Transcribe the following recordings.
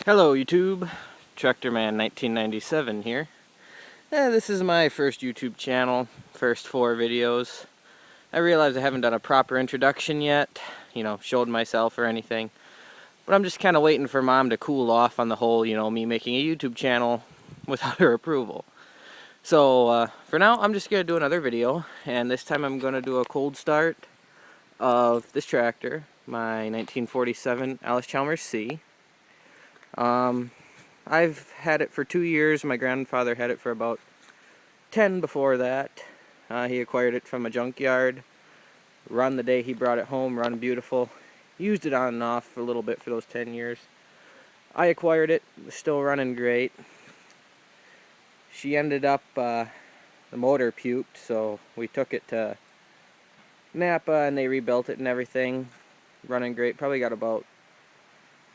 Hello YouTube, Tractorman 1997 here. This is my first YouTube channel, first 4 videos. I realize I haven't done a proper introduction yet, showed myself or anything. But I'm just kind of waiting for Mom to cool off on the whole, me making a YouTube channel without her approval. So for now, I'm just going to do another video, and this time I'm going to do a cold start of this tractor, my 1947 Allis Chalmers C. I've had it for 2 years. My grandfather had it for about 10 before that. He acquired it from a junkyard. Run the day he brought it home, run beautiful. Used it on and off for a little bit for those 10 years. I acquired it, was still running great. She ended up, the motor puked, so we took it to Napa and they rebuilt it and everything. Running great, probably got about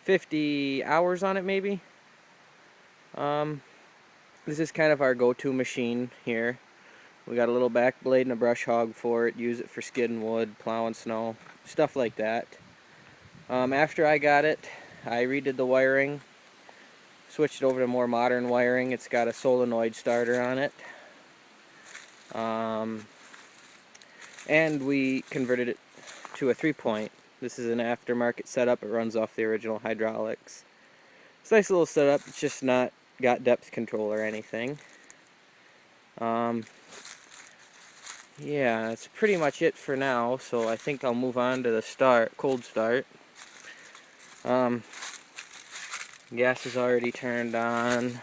50 hours on it maybe. This is kind of our go-to machine here. We got a little back blade and a brush hog for it. Use it for skidding wood, plowing snow, stuff like that. After I got it, I redid the wiring, switched it over to more modern wiring. It's got a solenoid starter on it. And we converted it to a 3-point. This is an aftermarket setup. It runs off the original hydraulics. It's a nice little setup. It's just not got depth control or anything. Yeah, that's pretty much it for now. So I think I'll move on to the cold start. Gas is already turned on.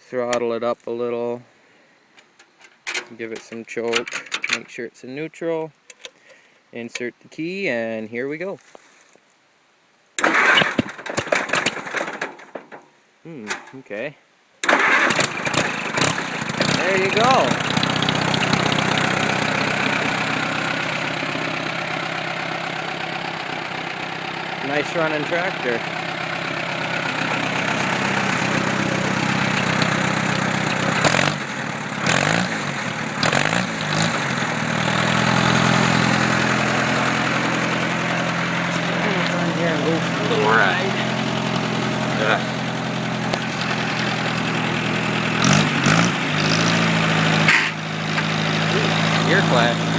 Throttle it up a little. Give it some choke. Make sure it's in neutral. Insert the key, and here we go. Okay. There you go. Nice running tractor. Alright. Ear clash.